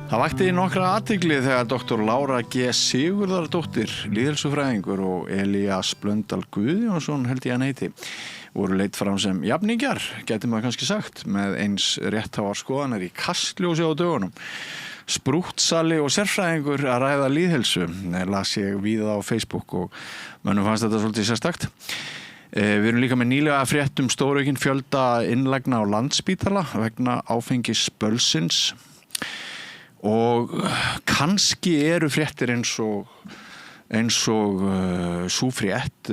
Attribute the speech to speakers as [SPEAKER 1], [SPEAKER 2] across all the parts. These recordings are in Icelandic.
[SPEAKER 1] Það vakti nokkra athygli þegar Dr. Lára G. Sigurðardóttir, lýðheilsufræðingur og Elías Blöndal Guðjónsson held ég hann heiti, voru leitt fram sem jafningjar, gæti maður kannski sagt, með eins rétthafar skoðanir í Kastljósi á dögunum. Sprúttsali og sérfræðingur að ræða lýðheilsu, las ég víða á Facebook og mönnum fannst þetta svolítið sérstakt. Við erum líka með nýlega frétt stóraukinn fjölda innlagna á Landspítala vegna áfengisbölsins. Og kannski eru fréttir eins og sú frétt,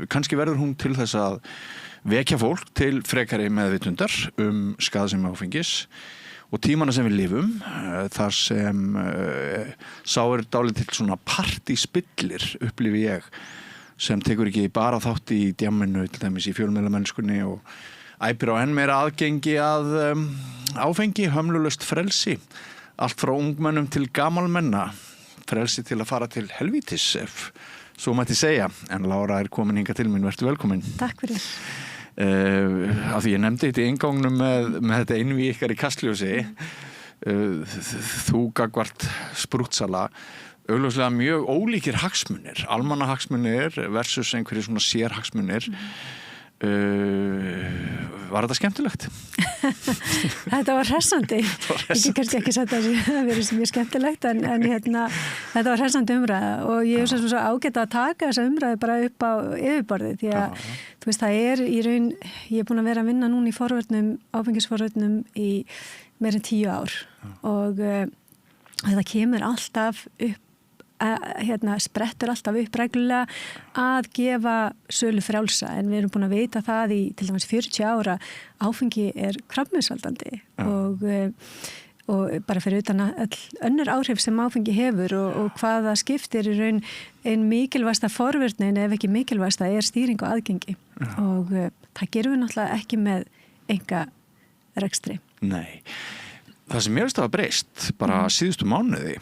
[SPEAKER 1] kannski verður hún til þess að vekja fólk til frekari meðvitundar skaðsemi áfengis og tímana sem við lifum, þar sem sá dálítill svona partíspillir upplifi ég, sem tekur ekki bara þátt í djamminu, til dæmis í fjölmiðlamennskunni og æpir á enn meira aðgengi að áfengi, hömlulaust frelsi, allt frá ungmennum til gamalmenna, frelsi til að fara til helvítis, ef svo mætti segja. En Lára komin hingað til mín, vertu velkomin.
[SPEAKER 2] Takk fyrir.
[SPEAKER 1] Af því ég nefndi þetta í ingangnum með þetta einví ykkar í Kastljósi, þú gagvart sprúttsala, augljóslega mjög ólíkir hagsmunir, almannahagsmunir versus einhverjir svona sérhagsmunir. Var þetta skemmtilegt?
[SPEAKER 2] Þetta var hressandi. Ég kannski ekki sagt að það verið sem mjög skemmtilegt en þetta var hressandi umræða og ég er svo ágætt að taka þessa umræðu bara upp á yfirborðið því að þú veist það í raun, ég er búin að vera að vinna núna í forvörnum, áfengisforvörnum í meira en 10 ár og þetta kemur alltaf upp sprettur alltaf upp reglulega að gefa sölu frjálsa en við erum búin að vita það í til dæmis 40 ára áfengi er krabbameinsvaldandi og bara fyrir utan öll önnur áhrif sem áfengi hefur og hvaða skiptir í raun ein mikilvægsta forvörnin ef ekki mikilvægsta er stýring og aðgengi og það gerum við náttúrulega ekki með enga rekstri.
[SPEAKER 1] Nei, það sem mér finnst að hafa breyst bara síðustu mánuði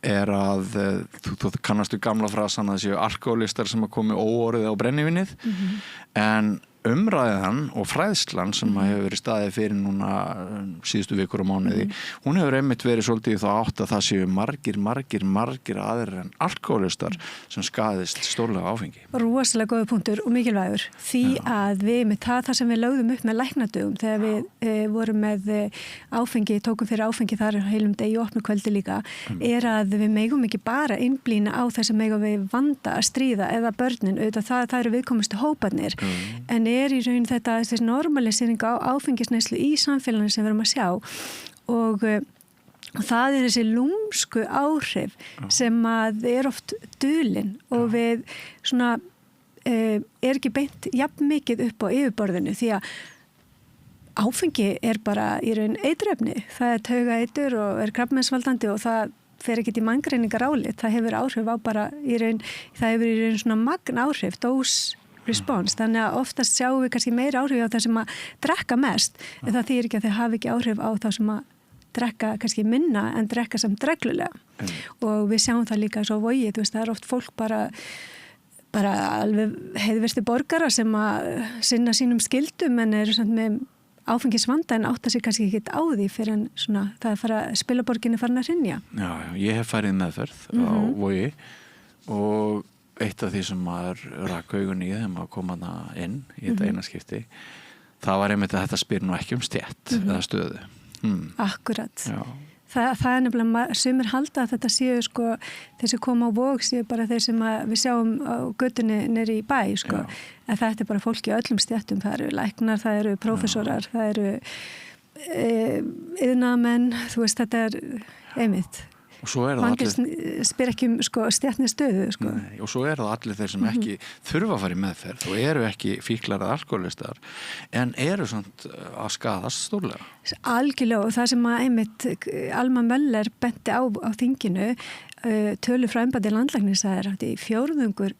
[SPEAKER 1] er að þú kannastu gamla frasan að séu alkohólistar sem að komi óorðið á brennivinnið en umræðan og fræðslan sem hefur verið staðið fyrir núna síðustu vikur og mánuði, hún hefur einmitt verið svolítið þá átt að það séu margir aðrir en alkohólistar sem skaðist stórlega áfengi.
[SPEAKER 2] Rosalega góður punktur og mikilvægur því að við með það sem við lögðum upp með læknadögum þegar við vorum með áfengi, tókum fyrir áfengi þar heilum degi og opnu kvöldi líka er að við megum ekki bara einblína á þess að megum við vanda að stríða eða börnin, auðvitað það eru viðkomustu hóparnir en er í raun þessi normalisering á áfengisneyslu í samfélaginu sem við erum að sjá og það er þessi lúmsku áhrif sem að er oft dulin og við svona er ekki beint jafn mikið upp á yfirborðinu því að áfengi er bara í raun eiturefni, það er taugaeitur og er krabbameinsvaldandi og það fer ekkert í manngreiningar álit, það hefur áhrif á bara í raun, það hefur í raun svona magn áhrif, dós response, þannig að oftast sjáum við kannski meira áhrif á það sem að drekka mest en það þýðir ekki að þau hafi ekki áhrif á það sem að drekka kannski minna en drekka samt reglulega og við sjáum það líka svo Vogi, þú veist það er oft fólk bara alveg heiðvirtir borgara sem að sinna sínum skyldum en eru samt með áfengisvanda en átta sig kannski ekki á því fyrir en svona það spilaborginni farin að hrynja. Já,
[SPEAKER 1] ég hef farið meðferð á Vogi og eitt af því sem maður rak augun í þegar maður kom hana inn í þetta eina skipti, það var einmitt að þetta spyr nú ekki stétt eða stöðu.
[SPEAKER 2] Akkurat. Það er nefnilega, sumir halda að þetta séu sko, þeir sem koma á Vog séu bara þeir sem við sjáum á götunni nýri í bæ sko, en þetta er bara fólk í öllum stéttum, það eru læknar, það eru prófessorar, það eru iðnaðarmenn, þú veist þetta er einmitt.
[SPEAKER 1] Og svo er það
[SPEAKER 2] allir spyr ekki sko stjætni stöðu sko.
[SPEAKER 1] Nei, og svo er það allir þeir sem ekki þurfa að fara í meðferð og eru ekki fíklar eða alkohólistar en eru svona að skaðast stórlega.
[SPEAKER 2] Algjörlega og það sem að einmitt Alma Möller benti á þinginu tölu frá embætti landlæknis að er hægt í 4%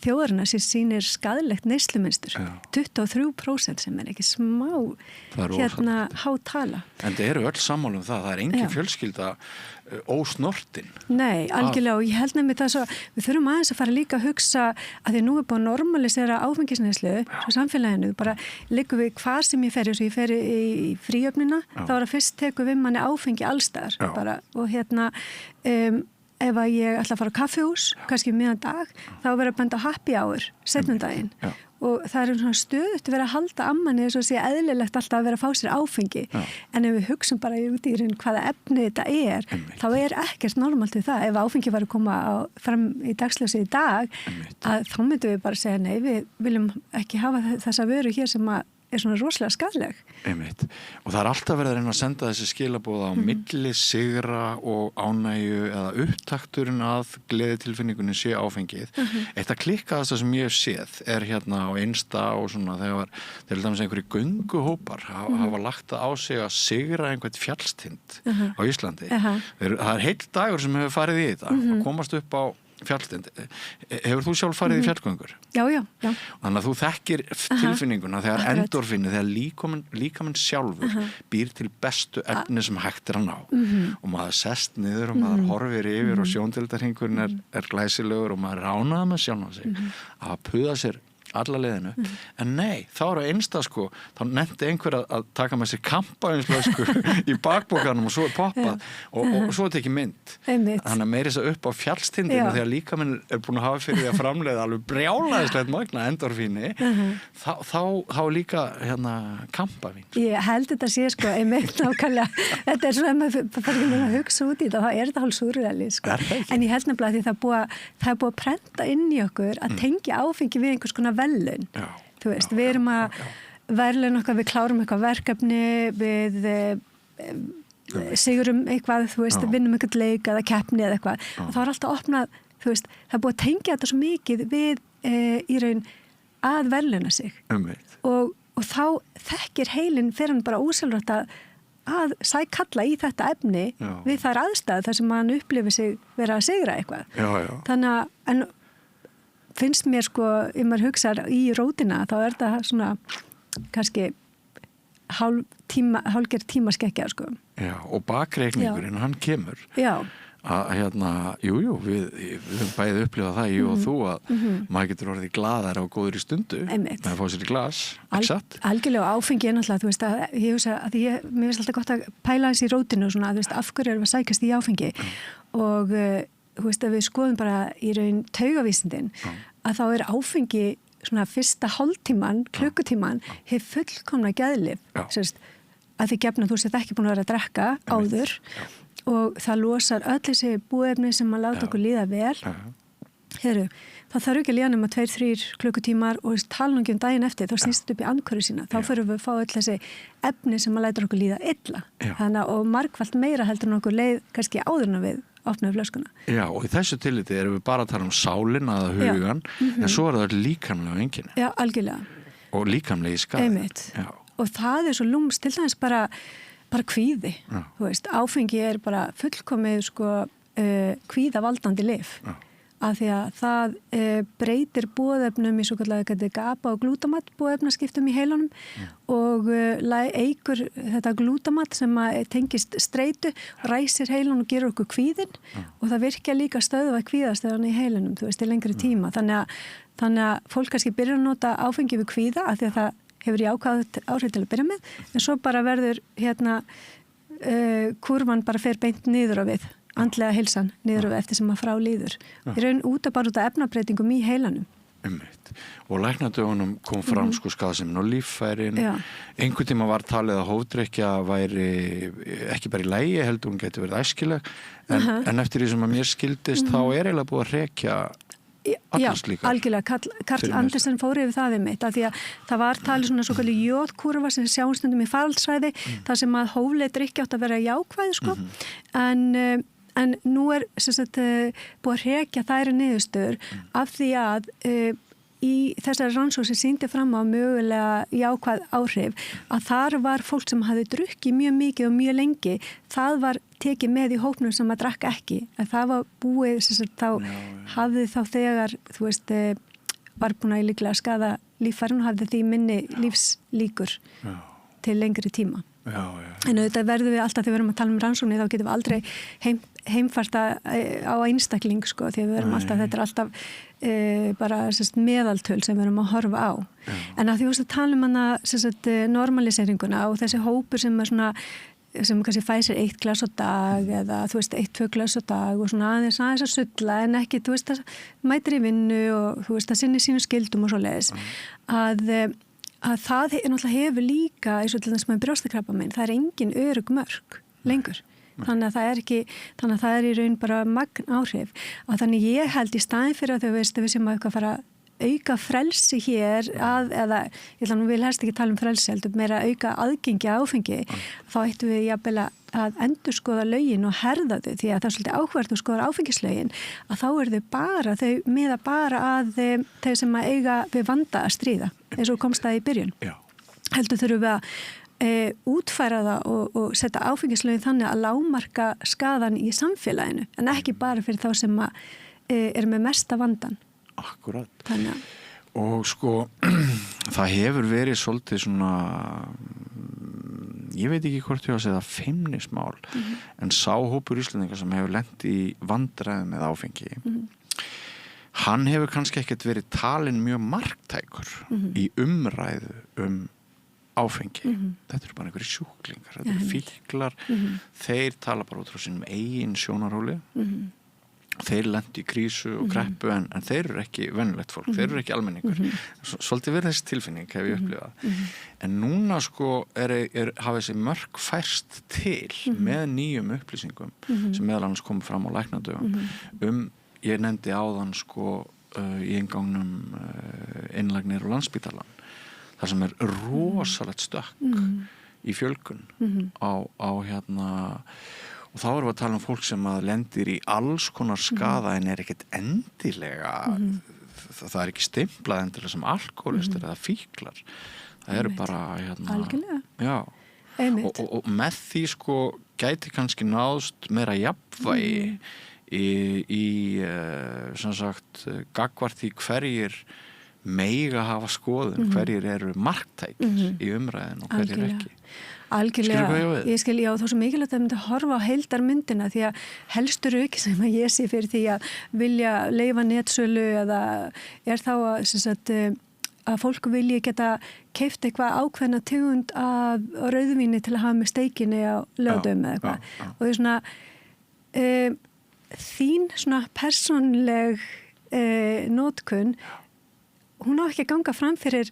[SPEAKER 2] þjóðarna sem sýnir skaðlegt neyslumynstur. 23% sem ekki smá hátala.
[SPEAKER 1] En það eru öll sammála það er engin fjölskylda ósnortin.
[SPEAKER 2] Nei, algjörlega og ég held nefnir það svo, við þurfum aðeins að fara líka að hugsa að því nú búið að normalisera áfengisneyslu svo samfélaginu, bara liggur við hvað sem ég fer í fríöfnina, þá það fyrst tekur við manni áfengi allstaðar bara og ef að ég ætla að fara á kaffihús, kannski miðan dag, þá verður að benda á happy hour, setnum daginn. Og það svona stöðugt að vera að halda ammanni þess að sé eðlilegt alltaf að vera að fá sér áfengi. En ef við hugsum bara út í hvaða efni þetta þá ekkert normalt við það. Ef áfengi var að koma fram í dagsljósi í dag, þá myndum við bara segja nei, við viljum ekki hafa þessa vöru hér sem að svona rosalega skaðleg.
[SPEAKER 1] Einmitt. Og það alltaf verið að reyna að senda þessi skilaboð á milli sigra og ánægju eða upptakturinn að gleðitilfinningunni sé áfengið. Eitt að klikkaðast það sem ég hef séð hérna á Insta og svona þegar til dæmis einhverju gönguhópar hafa lagt það á sig að sigra einhvern fjallstind á Íslandi. Það heill dagur sem hefur farið í þetta að komast upp á fjallstind. Hefur þú sjálf farið í fjallgöngur?
[SPEAKER 2] Já.
[SPEAKER 1] Þannig að þú þekkir tilfinninguna þegar endorfínu, þegar líkaminn sjálfur býr til bestu efni sem hægt að ná. Og maður sest niður og maður horfir yfir og sjóndeildarhringurinn er glæsilegur og maður ránaði með sjálf sig að puða sér alla leiðinu, en nei, þá eru einstað þá nefndi einhver að taka með sér kampavínsflösku í bakbókanum og svo poppað og svo tekið mynd. Þannig að meiri þess að upp á fjallstindinu þegar líkaminn búin að hafa fyrir því að framleiða alveg brjálæðislegt magna endorfíni, þá líka kampavín. Ég
[SPEAKER 2] held þetta sé einmitt nákvæmlega, þetta svona maður fyrir að hugsa út í þetta, þá þetta hálf súrrealist. En ég held nefnilega því það búið að prenta inn í okkur að tengja áfengi við einhvers konar velun. Þú veist, við erum að verðlaun okkar, við klárum eitthvað verkefni, við sigurum eitthvað, þú veist, vinnum eitthvað leik eða keppni eða eitthvað. Og þá alltaf opnað, þú veist, það er búið að tengja þetta svo mikið við í raun að verðlauna sig. Og þá þekkir heilinn fyrir hann bara ósjálfrátt að sækalla í þetta efni við þær aðstæður þar sem hann upplifir sig vera að sigra eitthvað. Þannig að finnst mér ef maður hugsar í rótina þá það svona kannski hálfgerð tímaskekkja
[SPEAKER 1] Já, og bakreikningurinn hann kemur að við höfum bæðið upplifað það ég og þú að maður getur orðið glaðar og góður í stundu með að fá sér í glas
[SPEAKER 2] algjörlega áfengi náttúrulega, þú veist að ég hugsa að mér finnst alltaf gott að pæla þessi í rótinu svona, þú veist, af hverju erum við að sækast í áfengi og þú veist að við skoðum bara í raun taugavísindin að þá áfengi svona fyrsta hálftíman, klukkutíman hef fullkomna geðlyf að því gefna þú sett ekki búin að vera að drekka áður og það losar öll þessi búefni sem að láta okkur líða vel það þarf ekki að líða nema 2-3 klukkutímar og tala um daginn eftir þá snýst upp í andhverju sína þá fyrir við að fá öll þessi efni sem að læta okkur líða illa þannig og margfalt meira heldur en okkur leið kannski áður en við opnaðu flöskuna. Já,
[SPEAKER 1] og í þessu tilliti erum við bara að tala um sálina eða hugan, en svo það líkamlega einkenni.
[SPEAKER 2] Já, algjörlega.
[SPEAKER 1] Og líkamlega í skaði.
[SPEAKER 2] Einmitt. Og það svo lúmst til dæmis bara kvíði. Þú veist, áfengi bara fullkomið kvíðavaldandi lyf. Af því að það breytir búðefnum í svo kallega GABA og glútamat búðefnaskiptum í heilanum og eykur þetta glútamat sem tengist streitu, ræsir heilan og gerur okkur kvíðin og það virkja líka stöðva kvíðastöðan í heilanum, þú veist, í lengri tíma. Þannig að fólk kannski byrjar að nota áfengi við kvíða af því að það hefur jákvæð áhrif til að byrja með, en svo bara verður kurvan bara fer beint niður á við. Andlega heilsan niður og eftir sem að frá líður. Í raun út af efnabreitingum í heilanum.
[SPEAKER 1] Og læknadögunum kom fram skaðsemin og líffærin. Einhvern tíma var talið að hófdrykkja væri ekki bara í lagi, heldur hún geti verið æskileg, en eftir því sem að mér skildist þá eiginlega búið að rekja
[SPEAKER 2] Já, algjörlega. Karl Andersen fór yfir það mitt að því að það var talið svona svo kalli jóðkurva sem sjáumstundum í faraldsvæði þar sem að hófleg drykkja átt að vera jákvæð en nú búið að rekja þæri niðurstöður af því að í þessari rannsókn sem sýndi fram á mögulega jákvæð áhrif að þar var fólk sem hafði drukkið mjög mikið og mjög lengi, það var tekið með í hópnum sem að drakka ekki en það var búið þá hafði þá þegar þú veist var búin að líklega skada líffærin og hafði því minni lífslíkur til lengri tíma. En auðvitað verðum við alltaf, þegar við erum að tala um rannsóknir, þá getum við aldrei heimfarta á einstakling, sko, því við erum alltaf, þetta alltaf bara meðaltöl sem við erum að horfa á. En að því að tala um hana normaliseringuna og þessi hópur sem svona, sem kannski fæ sér 1 glas á dag eða þú veist 1-2 glas á dag og svona aðeins að sulla en ekki, þú veist, það mætir í vinnu og þú veist, það sinni sínu skildum og svoleiðis, að það náttúrulega hefur líka eins og til þess að brjóstakrabbamein, það engin örugg mörk lengur. Þannig að það ekki, þannig að það í raun bara magn áhrif. Og þannig ég held í staðin fyrir að þau veist að við sem að eitthvað fara auka frelsi hér eða ég ætla nú vil helst ekki tala um frelsi heldur meira auka aðgengi að áfengi, þá ættum við jafnvel að endurskoða lögin og herða þau, því að það svolítið áhverð og skoðar áfengislögin, að þá þau miða bara að þau sem að eiga við vanda að stríða, eins og komst það í byrjun. Heldur þurfum við að útfæra það og setja áfengislögin þannig að lágmarka skaðan í samfélaginu, en ekki bara fyrir þá sem að með mesta vandan.
[SPEAKER 1] Akkurat.
[SPEAKER 2] Þannig.
[SPEAKER 1] Og sko, það hefur verið svolítið svona, ég veit ekki hvort ég að segja það feimnismál, en sá hópur Íslendinga sem hefur lent í vandræðum með áfengi, hann hefur kannski ekkert verið talin mjög marktækur í umræðu áfengi. Þetta eru bara einhverjir sjúklingar, þetta eru fíklar, þeir tala bara út frá sínum eigin sjónarhóli, þeir lentu í krísu og kreppu en þeir eru ekki venjulegt fólk, þeir eru ekki almenningur. Svolítið verið þessi tilfinning hef ég upplifað. En núna sko hafa þessi mörk færst til með nýjum upplýsingum sem meðal annars komið fram á læknadögum ég nefndi áðan sko í inngangnum innlagnir á Landspítalann. Það sem rosalegt stökk í fjölgun á og þá erum við að tala um fólk sem að lendir í alls konar skaða en ekkert endilega það ekki stimplað endilega sem alkoholistar eða fíklar. Það eru bara
[SPEAKER 2] algjörlega.
[SPEAKER 1] Já. Og með því sko gæti kannski náðst meira jafnvægi í sem sagt gagnvart því hverjir meiga hafa skoðun, hverjir eru marktækir í umræðin og hverjir ekki.
[SPEAKER 2] Algjörlega, ég skil, já, þá svo mikilvægt að myndi horfa á heildarmyndina því að helstu rökin sem að ég sé fyrir því að vilja leyfa netsölu eða þá að fólk vilji geta keypt eitthvað ákveðna tegund af rauðvíni til að hafa með steikinni á lögdum eða eitthvað. Og það svona þín svona persónleg notkun, hún á ekki að ganga fram fyrir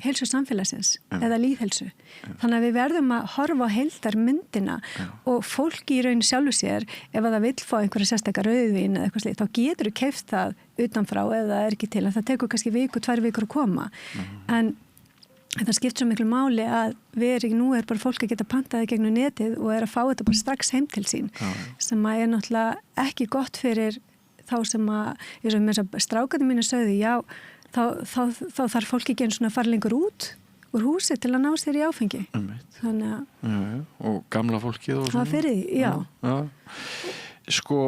[SPEAKER 2] heilsu samfélagsins eða lýðheilsu. Þannig að við verðum að horfa á heildarmyndina og fólk í raun sjálfu sér, ef það vill fá einhverja sérstakar rauðvín eða eitthvað slíkt, þá getur þú keypt það utanfrá eða er ekki til, en það tekur kannski 2 vikur að koma. En það skipt svo miklu máli að nú bara fólk að geta pantaði gegnum netið og að fá þetta bara strax heim til sín, sem að náttúrulega ekki gott fyrir þá sem að, ég svo með þess að strákarnir mínu sögðu, já, þá þarf fólk ekki einu svona að fara lengur út úr húsi til að ná sér í áfengi. Þannig að...
[SPEAKER 1] Og gamla fólkið og svona.
[SPEAKER 2] Það fyrir, já.
[SPEAKER 1] Sko,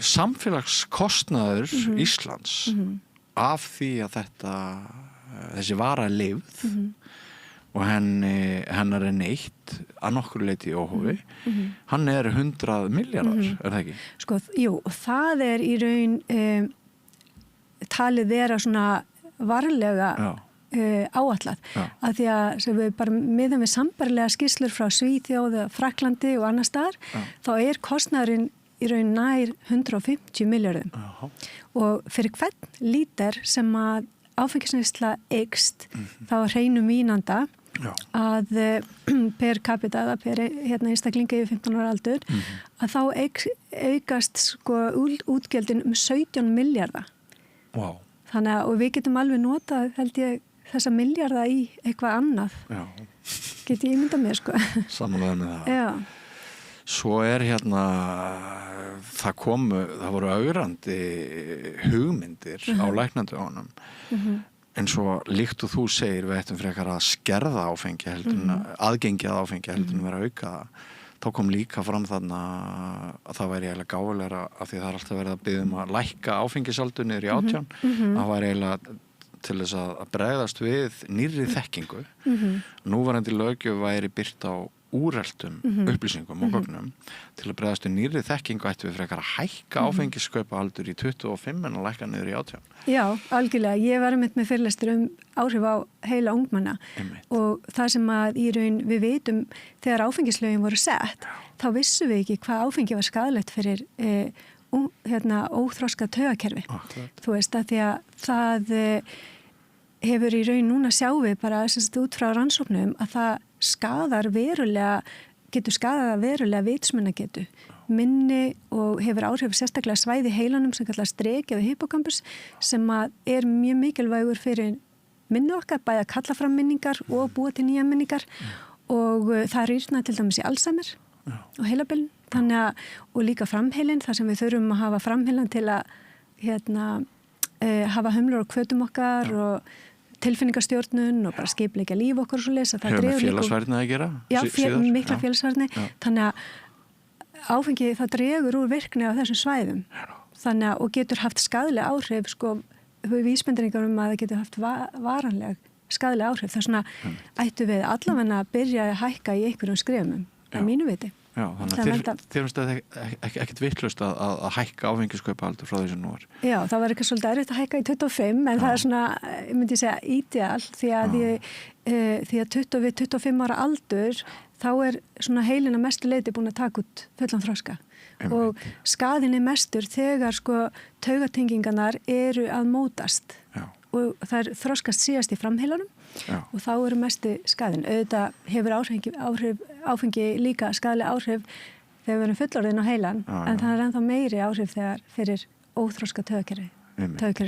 [SPEAKER 1] samfélagskostnaður Íslands af því að þessi vara lifð og hennar neytt að nokkru leyti í óhófi, hann 100 milljarðar, er það ekki?
[SPEAKER 2] Sko, jú, og það í raun talið vera svona varlega áætlað, af því að sem við bara miðum við sambærilega skýrslur frá Svíþjóð, Frakklandi og annar staðar, þá kostnaðurinn í raun nær 150 milljörðum. Og fyrir hvern líter sem að áfengisneysla eykst, þá hreinum vínanda að per capita eða per einstaklinga yfir 15 ára aldur, að þá aukast sko útgjöldin 17 milljarða.
[SPEAKER 1] Wow.
[SPEAKER 2] Þannig að, og við getum alveg notað, held ég, þessa milljarða í eitthvað annað. Get ég ímyndað mér, sko.
[SPEAKER 1] Samanlega með það.
[SPEAKER 2] Já.
[SPEAKER 1] Svo það voru augrandi hugmyndir á læknadögunum. En svo líkt og þú segir, við ættum frekar að skerða áfengi heldur en aðgengi að áfengi heldur en vera að auka það. þá kom líka fram þarna að það væri eiginlega gáfulegra af því það alltaf verið að biðja að lækka áfengisaldur niður í 18. Það væri eiginlega til þess að bregðast við nýrri þekkingu. Núverandi löggjöf væri birt á úreltum upplýsingum og gögnum til að bregðast við nýrri þekkingu ættu við frekar að hækka áfengiskaupahaldur í 25 en að lækka niður í 18.
[SPEAKER 2] Já, algjörlega. Ég var með fyrirlestur áhrif á heila ungmanna og það sem að í raun við vitum þegar áfengislögin voru sett, þá vissum við ekki hvað áfengi var skaðlegt fyrir óþroskað taugakerfi. Þú veist að því að það hefur í raun núna sjáum við bara út frá rannsóknum að það getur skaðað verulega vitsmunagetu, minni og hefur áhrif sérstaklega svæði heilanum sem kallast streki eða hippocampus sem að er mjög mikilvægur fyrir minni okkar, bæði að kalla fram minningar og búa til nýja minningar og það rýrna til dæmis í Alzheimer og heilabilun, þannig að og líka framheilin, þar sem við þurfum að hafa framheilan til að hafa hömlur og hvötum okkar og tilfinningastjórnun og bara skipleika líf okkur og svo lesa.
[SPEAKER 1] Hefur með félagsfærni að gera?
[SPEAKER 2] Já, mikla félagsfærni. Þannig að áfengi það dregur úr virkni á þessum svæðum. Þannig að og getur haft skaðleg áhrif, vísbendingar að það getur haft varanleg skaðleg áhrif. Það er svona ættu við allavega að byrja að hækka í einhverjum skrefum, að mínu viti.
[SPEAKER 1] Já, þannig að þér finnst það ekkert vitlaust að hækka áfengiskaupahaldur frá því sem nú er. Já,
[SPEAKER 2] það var eitthvað svolítið erfitt að hækka í 25 en það er svona, ég myndi segja, ídeal því að 25 ára aldur þá er svona heilin að mestu leyti búin að taka út fullan þroska og skaðin er mestur þegar taugatengingarnar eru að mótast og það þroskast síðast í framheilanum og þá eru mestu skaðin. Auðvitað hefur áfengi líka skaðlega áhrif þegar við erum fullorðin á heilan en það er ennþá meiri áhrif þegar fyrir óþroska taugakerfi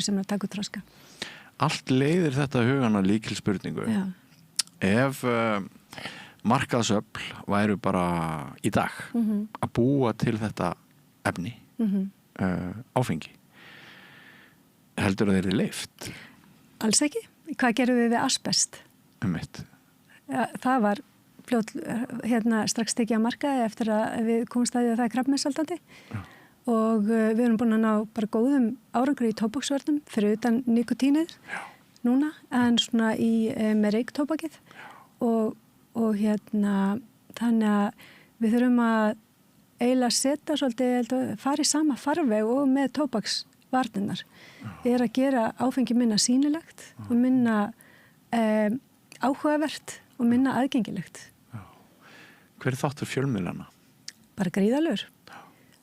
[SPEAKER 2] sem er að taka út þroska.
[SPEAKER 1] Allt leiðir þetta hugana lykilspurningu. Ef markaðsöfl væru bara í dag að búa til þetta efni áfengi, heldur að þeir eru leyft?
[SPEAKER 2] Alls ekki. Hvað gerum við asbest? Það var strax tekið að markaði eftir að við komum staðið að það er krabbameinsvaldandi og við erum búin að ná bara góðum árangri í tóbaksvörnum fyrir utan nikotínið núna en svona með reyktóbakið og þannig að við þurfum að eiginlega setja svolítið fara í sama farveg og með tóbaksvarnirnar er að gera áfengi minna sýnilegt og minna áhugavert og minna aðgengilegt.
[SPEAKER 1] Hver er þáttur fjölmiðlana?
[SPEAKER 2] Bara gríðalegur.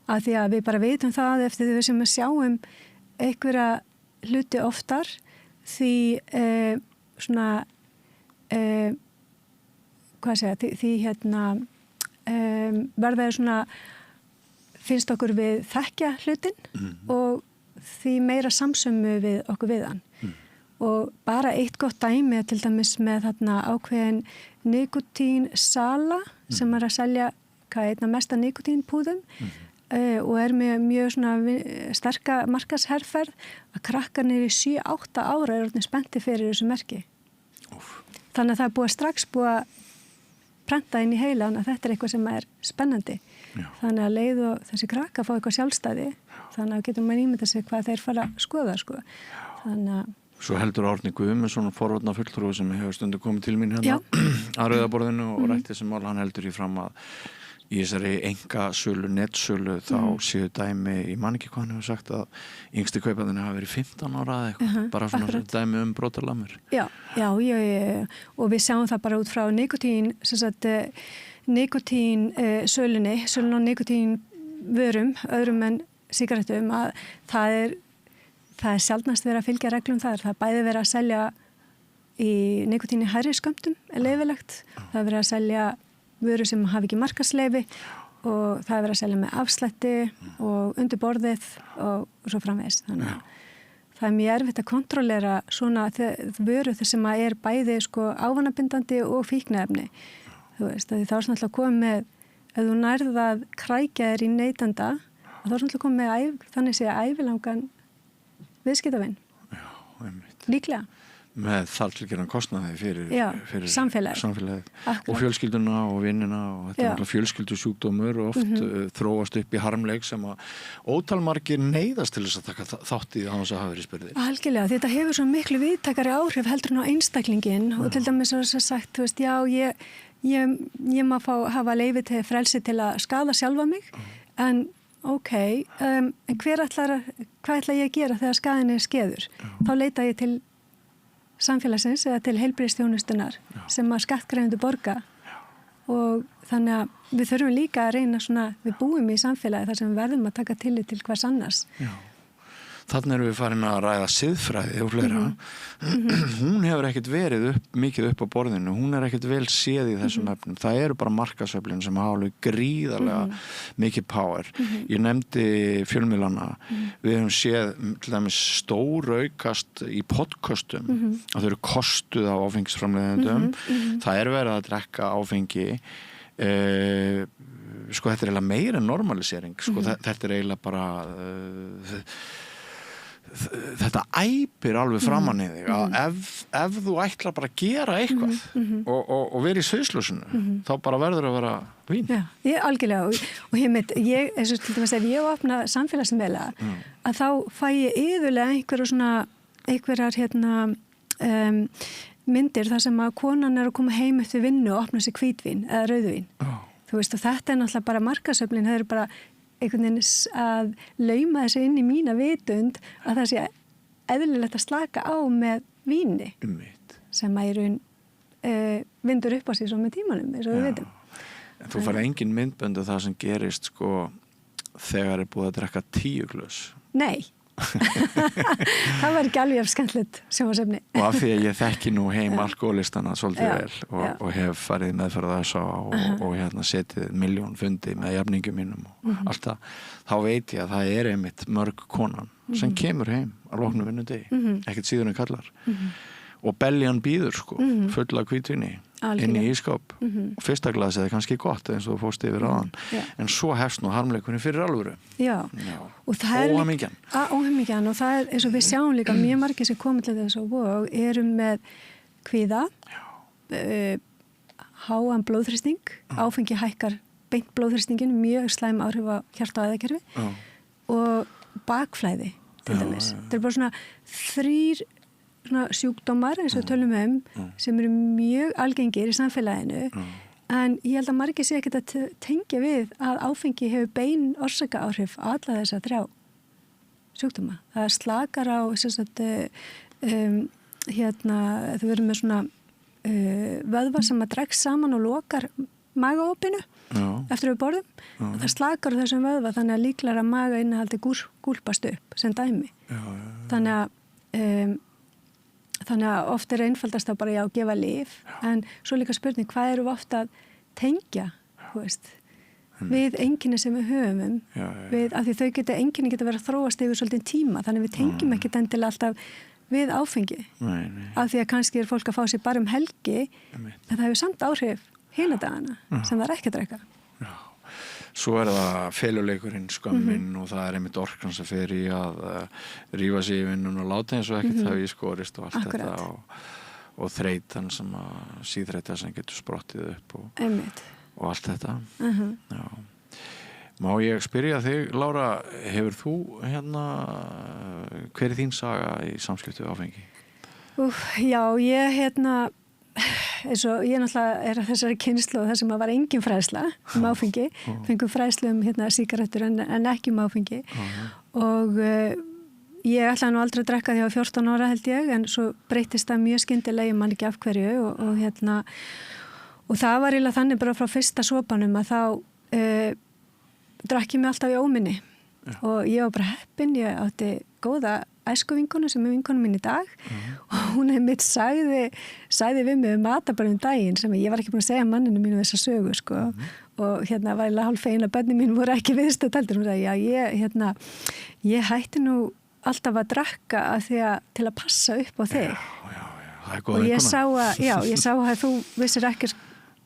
[SPEAKER 2] Af því að við bara vitum það eftir því sem við sjáum einhverja hluti oftar því verða svona finnst okkur við þekkja hlutin og því meira samsömmu við okkur við hann. Og bara eitt gott dæmi til dæmis með þarna ákveðin nikotínsala sem er að selja einna mesta nikotínpúðum og er með mjög svona sterka markaðsherferð að krakkarnir í 7-8 ára er orðin spennti fyrir þessu merki. Þannig að það er búið strax að prenta inn í heilan að þetta er eitthvað sem er spennandi. Þannig að leið og þessi krakka fá eitthvað sjálfstæði þannig að getum maður ímynda sig hvað þeir fara að skoða Þannig að
[SPEAKER 1] Svo heldur Árni Guðmundsson forvarna fulltrúi sem hefur stundu komið til mín hérna að Rauðaborðinu og rætti sem mál hann heldur í fram að í þessari engasölu, netsölu þá séu dæmi, ég man ekki hvað hann hefur sagt að yngsti kaupandinn hafi verið 15 ára eða eitthvað, bara svona dæmi brotalamur. Já, og við sjáum það bara út frá nikotínssölunni, sölun á nikotínvörum, öðrum en sígarettum að það er sjaldnast verið að fylgja reglum þar. Það er bæði verið að selja í nikotíni hærri skömmtum er leyfilegt. Það er verið að selja vöru sem hafi ekki markaðsleyfi og það er verið að selja með afslætti og undir borðið og svo framvegis. Þannig að það er mjög erfitt að kontrollera svona vöru þar sem að er bæði ávanabindandi og fíkniefni. Þú veist, þá er svona alltaf komið með, ef þú nærð að krækja þér í neytanda, þá er svona alltaf komið með þannig sé ævilangan viðskiptavinn. Já, einmitt.
[SPEAKER 2] Líklega.
[SPEAKER 1] með þartilgerðan kostnaði fyrir samfélagið og fjölskylduna og vinnina og þetta er alltaf fjölskyldusjúkdómur og oft þróast upp í harmleik sem að ótalmargir neyðast til þess að taka þátt í það hans að hafa verið spurðir.
[SPEAKER 2] Algjörlega, þetta hefur svo miklu viðtakari áhrif heldur en á einstaklingin og til dæmis er þess að sagt, þú veist, já, ég má hafa leyfi til frelsi til að skaða sjálfa mig, en en hvað ætla ég að gera þegar skaðin er skeður? Þá leita ég til samfélagsins eða til heilbrigðisþjónustunnar sem að skattgreiðendur borga og þannig að við þurfum líka að reyna svona, við búum í samfélagi þar sem við verðum að taka tillit til hvers annars.
[SPEAKER 1] Já. Þannig erum við farin að ræða siðfræði og fleira. Hún hefur ekkert verið mikið upp á borðinu. Hún er ekkert vel séð í þessum efnum. Það eru bara markaðsöflin sem hafa alveg gríðarlega mikið power. Ég nefndi fjölmiðlana. Við höfum séð til dæmis stóraukast í podcastum að þau eru kostuð af áfengisframleiðendum. Það er verið að drekka áfengi. Sko þetta er eiginlega meira en normalisering. Sko þetta er eiginlega bara... þetta æpir alveg framan í þig að ef þú ætlar bara að gera eitthvað og vera í sviðsljósinu þá bara verður að vera vín.
[SPEAKER 2] Já, ég algjörlega og ég eins og til dæmis ef ég opna samfélagsmiðla að þá fæ ég iðulega einhverjar myndir þar sem að konan er að koma heim eftir vinnu og opna sér hvítvín eða rauðvín. Þú veist og þetta er náttúrulega bara markaðsöflin, það eru bara einhvern veginn að lauma þessu inn í mína vitund að það sé eðlilegt að slaka á með víni sem að vindur upp á sig svo með tímanum eins og við veitum.
[SPEAKER 1] En þú færði engin myndbönd af það sem gerist sko þegar er búið að drekka 10 glös.
[SPEAKER 2] Nei. Það var ekki alveg skemmtilegt sjónvarpsefni.
[SPEAKER 1] Og af því að ég þekki nú heim alkoholistana svolítið vel og hef farið meðferð þess og setið 1 milljón fundi með jafningum mínum og allt það, þá veit ég að það er einmitt mörg konan sem kemur heim að loknu vinnudegi, ekkert síður en kallar og beljan býður sko full af hvítvíni inn í ískáp og fyrsta glasið er kannski gott eins og þú fórst yfir áðan en svo hefst nú harmleikunni fyrir alvöru.
[SPEAKER 2] Já. Og það er óhamingjan og það er eins og við sjáum líka mjög margir sem komið til þess og eru með kvíða háan blóðþrýsting áfengi hækkar beint blóðþrýstingin mjög slæm áhrif á hjarta- og æðakerfi og bakflæði til dæmis. Þetta er bara svona 3 sjúkdómar eins og tölum sem eru mjög algengir í samfélaginu en ég held að margir sé ekkert að tengja við að áfengi hefur bein orsaka áhrif á alla þessa 3 sjúkdóma. Það slakar á þau verður með svona vöðva sem að dregst saman og lokar magaopinu eftir við borðum og það slakar á þessum vöðva þannig að líklar að maga innihaldi gúlpast upp sem dæmi. Þannig að oft er einfaldast að bara gefa lyf en svo líka spurning hvað eru ofta að tengja við einkenni sem við höfum við, af því einkenni geta verið að þróast yfir svolítið tíma þannig við tengjum ekkert endilega alltaf við áfengi af því að kannski er fólk að fá sér bara helgi en það hefur samt áhrif hina dagana sem það er ekki að drekka.
[SPEAKER 1] Svo er það feluleikurinn, skömmin og það er einmitt orkan sem fer í að rífa sig í vinnun og láta eins og ekkert hafi í skorist og allt þetta og þreytan sem að síðþreyta sem getur sprottið upp og allt þetta. Já. Má ég spyrja þig, Lára, hefur þú hver er þín saga í samskiptu áfengi?
[SPEAKER 2] Já, ég eins og ég náttúrulega er að þessari kynslu og það sem að var engin fræðsla áfengi, fengum fræðslu sígarettur en ekki áfengi og ég ætlaði nú aldrei að drekka því á 14 ára held ég en svo breytist það mjög skyndilega ég man ekki af hverju og það var eiginlega þannig bara frá fyrsta sopanum að þá drakk ég mig alltaf í óminni og ég var bara heppin, ég átti góða æskuvinkonu sem er vinkonu mín í dag og hún einmitt sagði við mig matabörðum daginn sem ég var ekki búin að segja manninu mínu þessa sögu sko og var eiginlega hálf fegin að börnin mín voru ekki viðstödd heldur hún sagði ég hætti nú alltaf að drakka til að passa upp á þig
[SPEAKER 1] það er góð
[SPEAKER 2] og ég sá að þú vissir ekki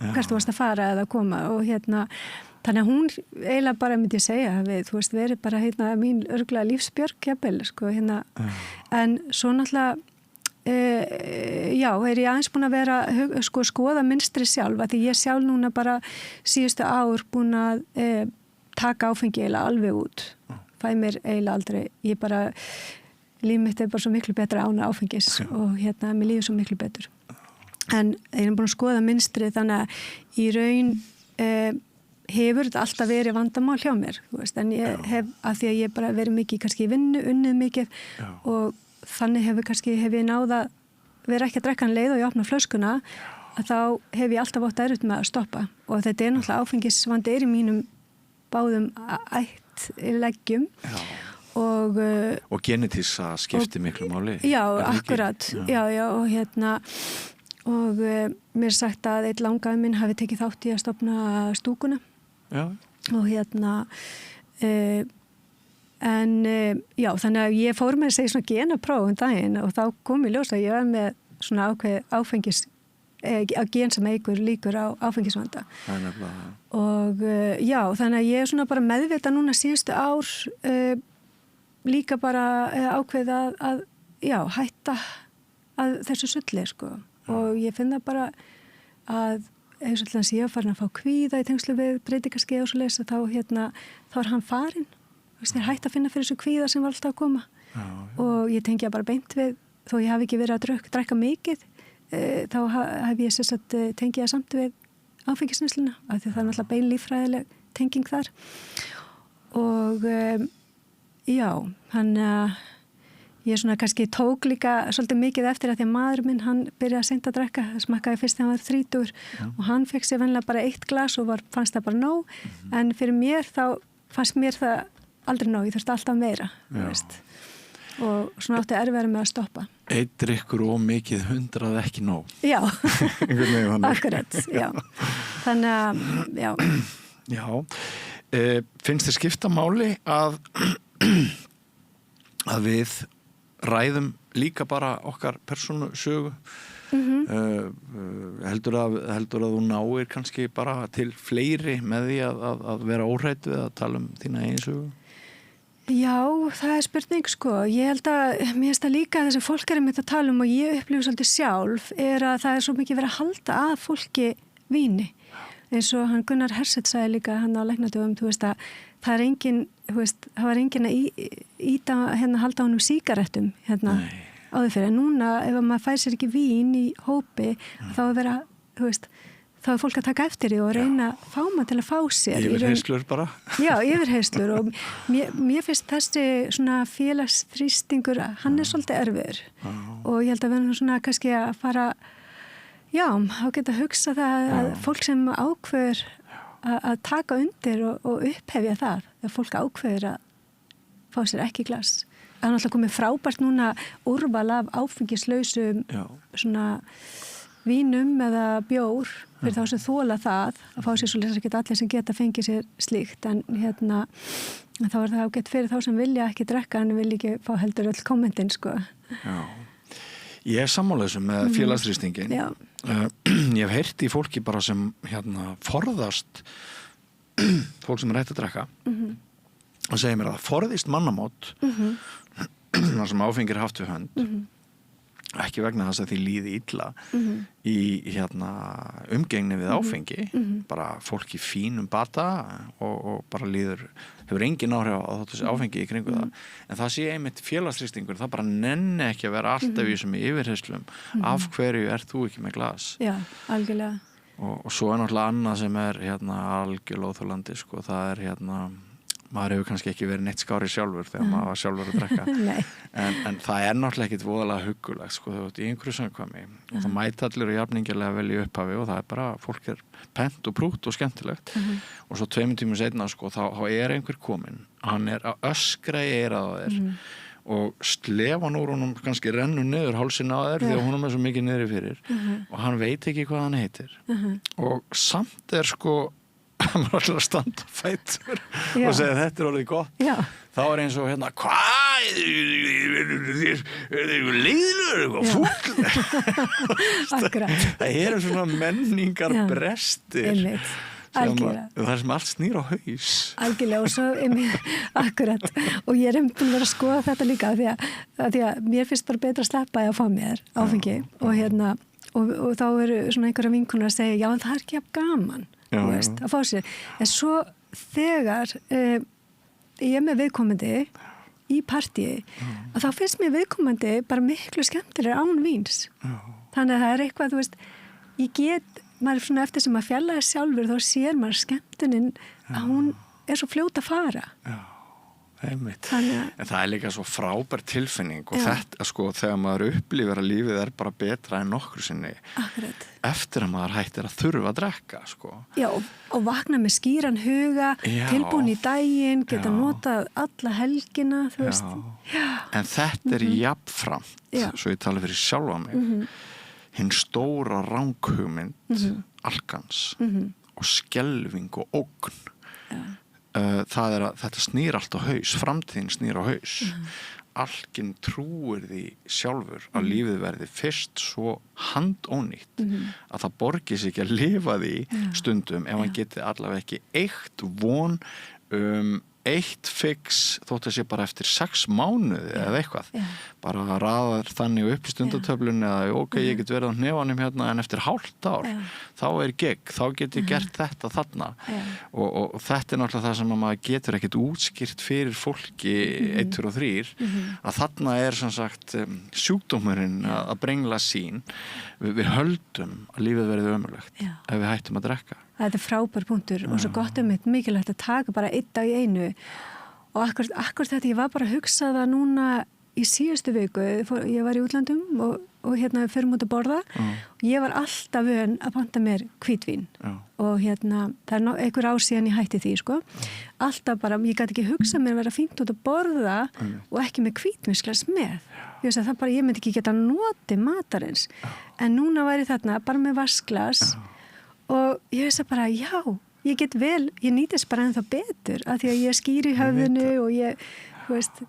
[SPEAKER 2] hvert þú varst að fara eða að koma og þannig að hún eiginlega bara myndi ég segja við, verið bara mín örgulega lífsbjörg jafnvel, sko, en svo náttúrulega já, er ég aðeins búin að vera skoða mynstri sjálf, að því ég sjálf núna bara síðustu ár búin að taka áfengi eiginlega alveg út. Fæ mér eiginlega aldrei, ég bara, líf mitt bara svo miklu betra ána áfengis og mér líður svo miklu betur. En ég er búin að skoða mynstri þannig að í raun hefur þetta alltaf verið vandamál hjá mér, þú veist, en ég hef, af því að ég bara verið mikið kannski í vinnu, unnið mikið og þannig hef ég náð að vera ekki að drekka hann leið og ég opna flöskuna, að þá hef ég alltaf átt erfitt með að stoppa og þetta er náttúrulega áfengisvandi í mínum báðum ættleggjum
[SPEAKER 1] og genetísa skipti miklu máli.
[SPEAKER 2] Já, akkurat, já, og mér er sagt að einn langaði minn hafi tekið þátt í að stofna stúkuna og en já, þannig að ég fór með að segja svona genapróf daginn og þá kom í ljós að ég var með svona áfengis gen sem eigur líkur á áfengisvanda og já, þannig að ég er svona bara meðvita núna síðustu ár líka bara ákveða að já, hætta að þessu sulli sko og ég finn það bara að eins og alltaf ég var farin að fá kvíða í tengslu við breytingaskeið og svo leysa þá er hann farinn ég er hægt að finna fyrir þessu kvíða sem var alltaf að koma og ég tengi bara beint við þó ég hafi ekki verið að drekka mikið þá hef ég tengið það samt við áfengisneysluna af því það er náttúrulega bein líffræðileg tenging þar og já, hann ég svona kannski tók líka svolítið mikið eftir að því að maður minn hann byrjaði að seint að drekka, smakkaði fyrst þegar hann var 30 og hann fekk sér venlega bara 1 glas og fannst það bara nóg en fyrir mér þá fannst mér það aldrei nóg, ég þurfti alltaf meira og svona átti erfiðara með að stoppa.
[SPEAKER 1] Einn drykkur og mikið 100 ekki nóg.
[SPEAKER 2] Já, akkurat, já. Þannig að, já.
[SPEAKER 1] Já, finnst þér skipta máli að við ræðum líka bara okkar persónusögu heldur að þú náir kannski bara til fleiri með því að vera óhrædd við að tala þína eigin sögu?
[SPEAKER 2] Já, það er spurning sko. Ég held að mér finnst það líka þessi fólk að tala og ég upplifu svolítið sjálf að það er svo mikið verið að halda að fólki víni. Eins og hann Gunnar Herseth sagði líka hann á læknadögum, þú veist að það er engin, þú veist, það var engin að halda honum sígarettum áður fyrir. En núna ef maður fær sér ekki vín í hópi þá er vera, þú veist, þá er fólk að taka eftir því og reyna að fá maður til að fá sér.
[SPEAKER 1] Yfirheyslur bara? Já,
[SPEAKER 2] yfirheyslur og mér finnst þessi svona félagsþrýstingur, hann er svolítið erfiður og ég held að við erum svona kannski að fara, já, þá geta að hugsa það að fólk sem ákveður að taka undir og upphefja það, þegar fólk ákveður að fá sér ekki glas. Það er náttúrulega komið frábært núna úrval af áfengislausum svona vínum eða bjór fyrir þá sem þola það að fá sér svolítið ekki allir sem geta fengið sér slíkt en þá er það ágætt fyrir þá sem vilja ekki drekka en vilja ekki fá heldur öll kommentin sko.
[SPEAKER 1] Já, ég er sammála þessu með félagsþrýstingin. Ég hef heyrt í fólki bara sem forðast fólk sem er hætt að drekka og segir mér að það forðist mannamót þar sem áfengi er haft við hönd ekki vegna þess að því líði illa í umgengni við áfengi bara fólk í fínum bata og bara hefur engin áhrif á þessi áfengi í kringu það en það sé einmitt félagsþrýstingur það bara nenni ekki að vera alltaf í þessum yfirheyslum af hverju ert þú ekki með glas
[SPEAKER 2] Já, algjörlega
[SPEAKER 1] og svo er náttúrulega annað sem er algjörlega óþolandi sko, það er maður hefur kannski ekki verið neitt skári sjálfur þegar maður var sjálfur að drekka en það er náttúrulega ekkit voðalega huggulegt sko, þú veist, í einhverju samkvæmi og það mæta allir og jafningilega vel í upphafi og það er bara, fólk er pent og prútt og skemmtilegt og svo 2 tímum seinna sko, þá er einhver kominn hann er að öskra í eyrað á þér og slefan úr honum kannski rennur niður hálsinn á þér því að honum er svo mikið niðri fyrir og hann veit ekki hvað hann heitir og samt er sko hann var alltaf að standa fætur og segja þetta er alveg gott þá er eins og hvað er þið leiðilegur fúll
[SPEAKER 2] Akkurat
[SPEAKER 1] það eru svona menningar brestir
[SPEAKER 2] algjörlega.
[SPEAKER 1] Það sem allt snýr á haus.
[SPEAKER 2] Algjörlega og svo akkurat og ég búin að vera að skoða þetta líka því að mér finnst bara betra að sleppa að fá mér áfengi og þá eru svona einhverja vinkonur að segja já en það ekki jafn gaman að fá sér. En svo þegar ég með viðkomandi í partíi að þá finnst mér viðkomandi bara miklu skemmtilega án víns. Þannig að það er eitthvað, þú veist, maður er svona eftir sem að fjallaði sjálfur þá sér maður skemmtunin að hún er svo fljót að fara.
[SPEAKER 1] Já, einmitt. En það er líka svo frábær tilfinning og þetta, sko, þegar maður upplifir að lífið er bara betra en nokkru sinni.
[SPEAKER 2] Akkurat.
[SPEAKER 1] Eftir að maður hættir að þurfa að drekka, sko.
[SPEAKER 2] Já, og vakna með skýran huga, tilbúin í daginn, geta notað alla helgina, þú veist. Já.
[SPEAKER 1] En þetta er jafnframt, svo ég tala fyrir sjálfa mig, hinn stóra ranghugmynd alkans og skelfing og ógn það er að þetta snýr allt á haus, framtíðin snýr á haus alkin trúir því sjálfur að lífið verði fyrst svo handónýtt að það borgir sig ekki að lifa því stundum ef hann geti allavega ekki eitt von eitt fix þótt að sé bara eftir 6 mánuði eða eitthvað bara raðar þannig upp í stundatöflunni eða ok, ég get verið á hnefanum hérna en eftir hálft ár þá er gegn, þá get ég gert þetta þarna og þetta er náttúrulega það sem að maður getur ekkert útskýrt fyrir fólki 1, 2 og 3 að þarna er sem sagt sjúkdómurinn að brengla sín við höldum að lífið verið ömurlegt ef við hættum að drekka.
[SPEAKER 2] Þetta er frábær punktur og svo gott mikilvægt að taka bara einn dag í einu og akkurat þetta, ég var bara að hugsa það núna í síðustu viku, ég var í útlandum og hérna við förum út að borða og ég var alltaf vön að panta mér hvítvín og hérna það er einhver ár síðan ég hætti því sko alltaf bara, ég gæti ekki hugsa mér að vera fínt út að borða og ekki með hvítvínsglas með ég myndi ekki geta notið matarins en núna væri þarna bara með vaskglas og ég veist að bara, já, ég nýtist bara ennþá betur af því að ég skýri í höfðinu og ég, þú veist,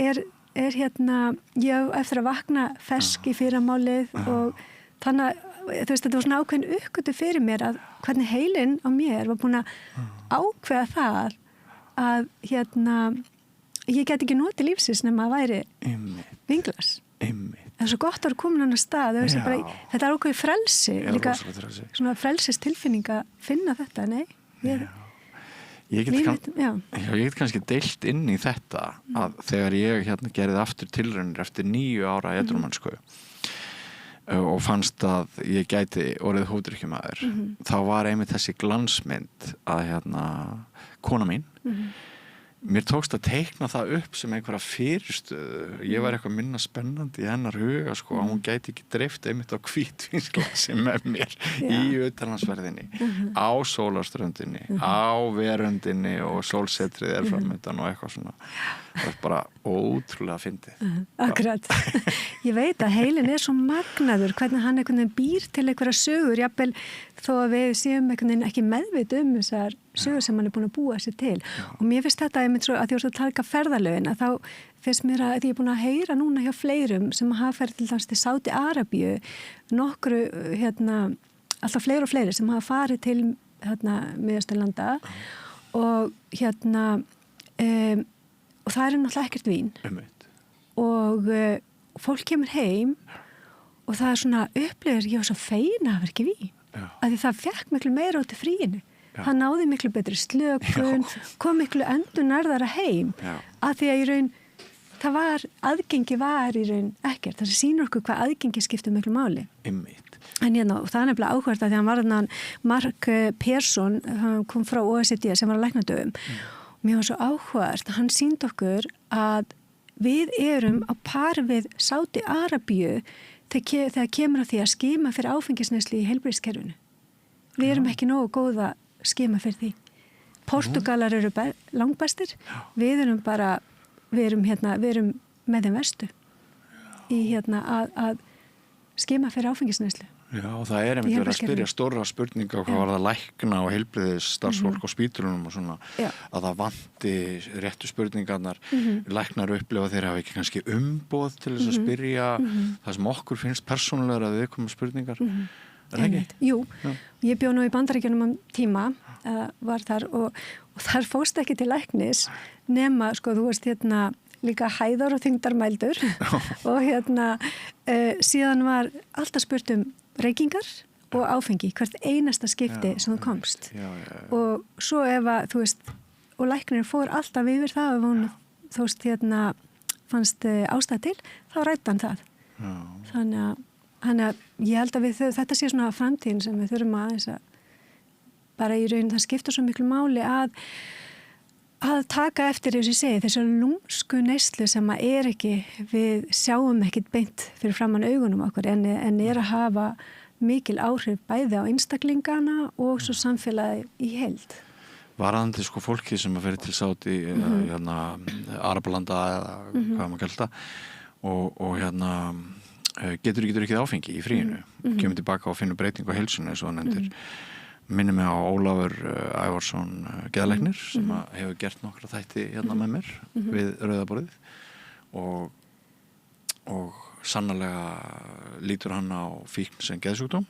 [SPEAKER 2] er hérna, ég eftir að vakna fersk í fyrramálið og þannig að, þú veist, þetta var svona ákveðin uppgötu fyrir mér að hvernig heilinn á mér var búin að ákveða það að, hérna, ég get ekki notið lífsins nema að væri vinglas. Það er svo gott að vera komin á annar stað bara, þetta er ákveði frelsi líka svona frelsis tilfinning að finna þetta, nei
[SPEAKER 1] ég get kannski deilt inn í þetta að þegar ég hérna gerði aftur tilraunir eftir 9 ára edrumannsku og fannst að ég gæti orðið hófdrykkjumaður þá var einmitt þessi glansmynd að hérna kona mín mér tókst að teikna það upp sem einhverja fyrirstöðu. Ég var eitthvað minna spennandi í hennar huga sko að hún gæti ekki dreift einmitt á hvítvínsglasi með mér í utanlandsferðinni á sólarströndinni á veröndinni og sólsetrið er framöndan og eitthvað svona. Það er bara ótrúlega fyndið.
[SPEAKER 2] Akkurat. Ég veit að heilin er svo magnaður hvernig hann einhvern veginn býr til einhverja sögur jafnvel þó að við séum einhvern veginn ekki meðvit þessar sögur sem hann er búin að búa sér til og mér finnst þetta einmitt svo að því að taka ferðalögin að þá finnst mér að ég er búin að heyra núna hjá fleirum sem hafa ferð til dæmis til Sádi Arabíu nokkru hérna alltaf fleiri og fleiri sem hafa farið til hérna Miðausturlanda og hérna og það er náttúrulega ekkert vín og fólk kemur heim og það er svona upplifir ég var svo feina að vera ekki vín að því það fekk miklu meira út í fríinu það náði miklu betri slökun kom miklu endur nærðara heim að því að í raun aðgengi var í raun ekkert það sýnir okkur hvað aðgengi skiptir miklu máli en hérna, og það er nefnilega áhvert að því að hann var þarna Mark Persson hann kom frá OECD sem var að læknadöfum mér var svo áhvert að hann sýndi okkur að við erum á par við Sádi Arabíu þegar kemur að því að skima fyrir áfengisneyslu í heilbrigðiskerfinu. Við erum ekki nógu góð að skima fyrir því. Portugalar eru langbæstir. Við erum með þeim verstu í að skima fyrir áfengisneyslu.
[SPEAKER 1] Já, það er einmitt verið að spyrja stóra spurninga hvað var það lækna og heilbrigðis starfsfólk á spítulunum og svona að það vanti réttu spurningarnar læknar upplifa þeir hafa ekki kannski umboð til þess að spyrja það sem okkur finnst persónulega að viðkoma spurningar er það ekki?
[SPEAKER 2] Jú, ég bjó nú í Bandaríkjunum tíma var þar og þar fórst ekki til læknis nema, sko, þú veist líka hæðar og þyngdarmældur og síðan var alltaf spurt reykingar og áfengi, hvert einasta skipti sem þú komst. Og svo ef að, þú veist, og læknirinn fór alltaf yfir það ef hún, þú veist, fannst ástæð til, þá ræddi hann það. Þannig að ég held að þetta sé svona framtíðin sem við þurfum að bara í raun, það skiptir svo miklu máli að taka eftir, eins og ég segi, þessar lúmsku neyslu sem að ekki, við sjáum ekkit beint fyrir framan augunum okkur en að hafa mikil áhrif bæði á einstaklingana og svo samfélagi í heild.
[SPEAKER 1] Varðandi sko fólki sem að fyrir til Sádi Arabalanda eða hvað maður kallar það og getur ekki áfengi í fríinu kemur tilbaka og finnur breyting á heilsunni eins og hann nefndir. Minnir mig á Ólafur Ævarsson geðlæknir sem hefur gert nokkra þætti með mér við Rauðaborðið og sannarlega lítur hann á fíkn sem geðsjúkdóm.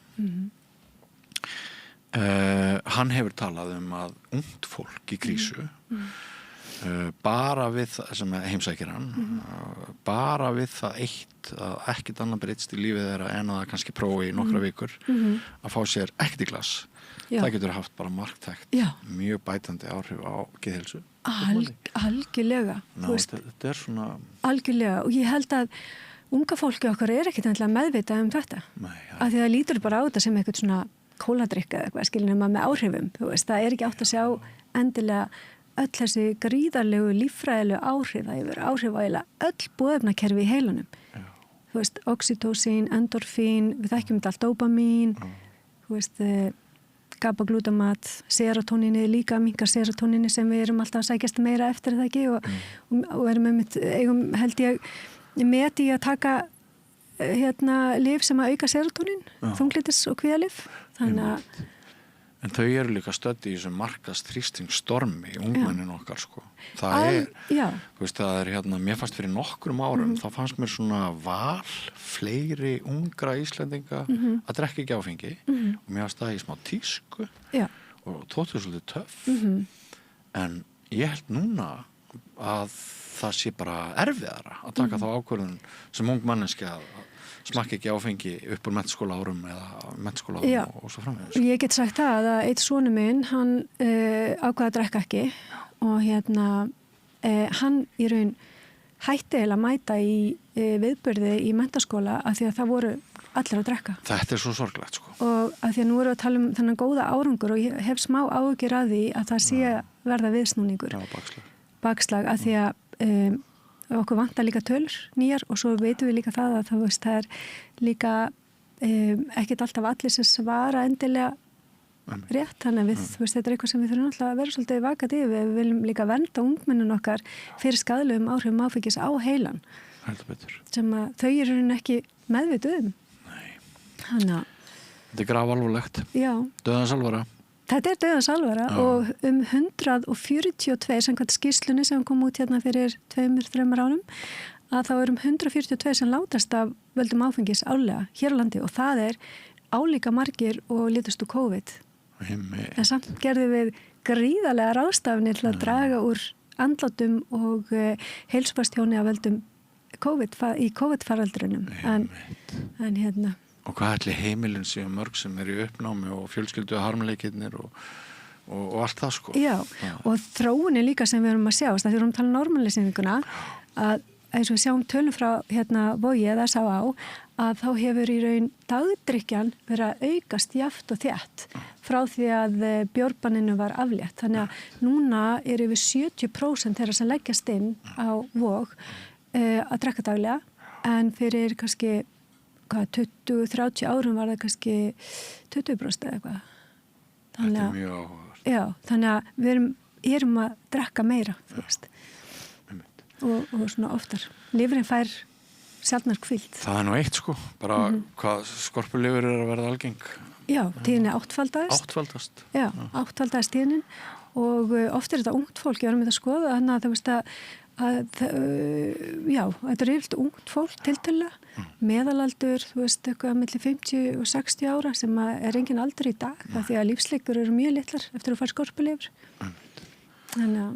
[SPEAKER 1] Hann hefur talað að ungt fólk í krísu bara við það sem heimsækir hann bara við það eitt að ekkert annað breytst í lífið þeirra en að það kannski prófi í nokkra vikur að fá sér ekkert í glas. Það getur haft bara marktækt mjög bætandi áhrif á geðheilsu.
[SPEAKER 2] Algjörlega.
[SPEAKER 1] Þetta svona...
[SPEAKER 2] Algjörlega og ég held að unga fólki okkar ekkert endilega meðvitað þetta. Af því það lítur bara á þetta sem eitthvað svona kóladrykk eða eitthvað skilinum með áhrifum. Þú veist, það ekki átt að sjá endilega öll þessi gríðarlegu líffræðilegu áhrif. Það hefur áhrif á öll boðefnakerfi í heilanum. Þú veist, oxytocin, endorfín, við þekkjum þetta allt dópamín, þú veist, GABA-glútamat, serotóninni líka minkar serotóninni sem við erum alltaf að sækjast meira eftir það ekki og eigum held ég með í að taka lyf sem að auka serotónin, þunglyndis og kvíðalyf.
[SPEAKER 1] En þau eru líka stödd í þessum markast þrýstingsstormi í ungmennin okkar sko. Það þú veist, það mér fannst fyrir nokkrum árum, þá fannst mér svona val fleiri ungra Íslendinga að drekka ekki áfengi og mér fannst það í smá tísku og þóttu svolítið töff. En ég held núna að það sé bara erfiðara að taka þá ákvörðun sem ung manneski að smakka ekki áfengi upp úr menntaskóla árum eða menntaskóla árum og svo framvegis.
[SPEAKER 2] Ég get sagt það að eitt sonur minn, hann ákvaði að drekka ekki og hann í raun hætti að mæta í viðburði í menntaskóla af því að það voru allir að drekka.
[SPEAKER 1] Þetta svo sorglegt sko.
[SPEAKER 2] Og af því að nú erum við að tala þennan góða árangur og ég hef smá áhyggjur af því að það sé verða viðsnúningur. Bakslag af því að okkur vantar líka tölur nýjar og svo veitum við líka það að það líka ekkert alltaf allir sem svara endilega rétt, þannig að þú veist, þetta eitthvað sem við þurfum alltaf að vera svolítið vakandi yfir. Við viljum líka vernda ungmennun okkar fyrir skaðlegum áhrifum áfengis á heilan sem að þau eru ekki meðvituð Þannig að
[SPEAKER 1] þetta grafalvarlegt. Dauðans alvara.
[SPEAKER 2] Þetta dauðans alvara og 142 samkvæmt skýrslunni sem kom út fyrir 2-3 árum að þá 142 sem látast af völdum áfengis árlega hér á landi og það álíka margir og létust úr COVID. En samt gerðum við gríðarlega ráðstafanir til að draga úr andlátum og heilsufarstjóni af völdum COVID í COVID-faraldrinum. En
[SPEAKER 1] Og hvað ætli heimilin séu mörg sem í uppnámi og fjölskyldu harmleikirnir og allt það sko.
[SPEAKER 2] Já, og þróunin líka sem við erum að sjá, þegar við erum að tala normalisýninguna, að eins og við sjáum tölum frá Vogi eða S.A.A. að þá hefur í raun dagdrykkjan verið að aukast jafnt og þétt frá því að bjórbanninu var aflétt. Þannig að núna yfir 70% þeirra sem leggjast inn á Vog að drekka daglega en fyrir kannski 20-30 árum var það kannski 20% eða eitthvað.
[SPEAKER 1] Þetta mjög áhugavert.
[SPEAKER 2] Já, þannig að við erum að drekka meira, þú veist. Og svona oftar. Lifrin fær sjaldnar hvíld.
[SPEAKER 1] Það nú eitt sko, bara hvað skorpulifur að verða algeng.
[SPEAKER 2] Já, tíðinni áttfaldast.
[SPEAKER 1] Áttfaldast?
[SPEAKER 2] Já, áttfaldast tíðinin og oft þetta ungt fólk, ég var með að skoða þannig að það veist já, þetta yfirleitt ungt fólk tiltölulega, meðalaldur, þú veist, eitthvað milli 50 og 60 ára sem engin aldur í dag, af því að lífsleikur eru mjög litlar eftir að fara skorpulifur. Þannig að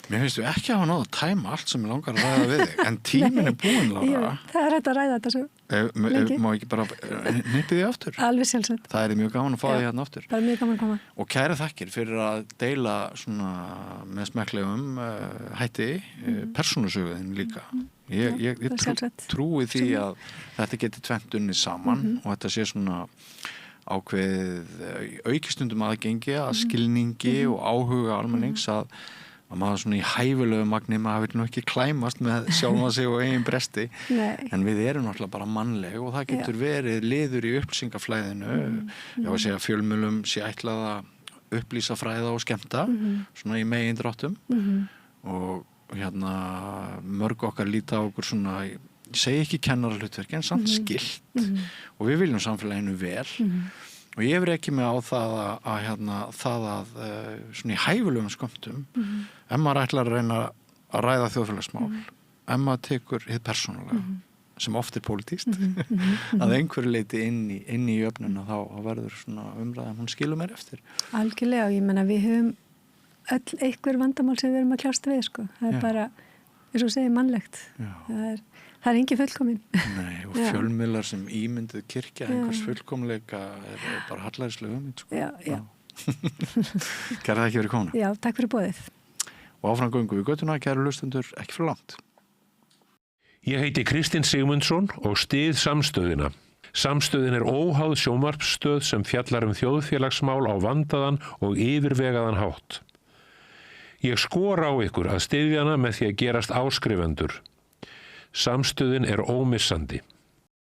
[SPEAKER 1] Mér finnst við ekki hafa náð að tæma allt sem ég langar að ræða við þig, en tíminn búinn, Lára.
[SPEAKER 2] Já, það hægt að ræða þetta svo lengi.
[SPEAKER 1] Má ekki bara hnippið því aftur?
[SPEAKER 2] Alveg sjálfsagt.
[SPEAKER 1] Það mjög gaman að fá því hérna aftur.
[SPEAKER 2] Það mjög gaman að koma.
[SPEAKER 1] Og kæra þakkir fyrir að deila svona með smekklegum hætti persónusöguðin líka. Ég trúi því að þetta geti tvennt unnið saman og þetta sé svona ákveðið aukistundum aðgengi að skilningi og áhuga almennings að maður svona í hæfilegu magni, maður vil nú ekki klæmast með sjálfa sig og eigin bresti. En við erum náttúrulega bara mannleg og það getur verið liður í upplýsingaflæðinu. Ég var að segja fjölmiðlum sé ætlað að upplýsa, fræða og skemmta, svona í megindráttum. Og hérna mörg okkar líta á okkur svona, ég segi ekki kennarahlutverk, en samt skylt. Og við viljum samfélaginu vel. Og ég hefur ekki með á það að svona í hæfilegum skömmtum, ef maður ætlar að reyna að ræða þjóðfélagsmál, ef maður tekur hið persónulega, sem oft pólitískt, að einhverju leiti inn í jöfnuna, þá verður svona umræða, hún skilur mér eftir.
[SPEAKER 2] Algjörlega, ég menna við höfum öll einhver vandamál sem við erum að kljást við, sko. Það bara, eins og segir, mannlegt. Það engin fullkomin.
[SPEAKER 1] Nei, og fjölmiðlar sem ímynduð kirkja einhvers fullkomleika bara hallærislega hugmynd, sko.
[SPEAKER 2] Já.
[SPEAKER 1] Kæra þakki fyrir komuna.
[SPEAKER 2] Já, takk fyrir boðið.
[SPEAKER 1] Og áfram göngum við göttuna, kæru hlustendur, ekki fyrir langt.
[SPEAKER 3] Ég heiti Kristinn Sigmundsson og styð Samstöðina. Samstöðin óháð sjónvarpsstöð sem fjallar þjóðfélagsmál á vandaðan og yfirvegaðan hátt. Ég skora á ykkur að styðja hana með því að gerast áskrifendur. Samstöðin ómissandi.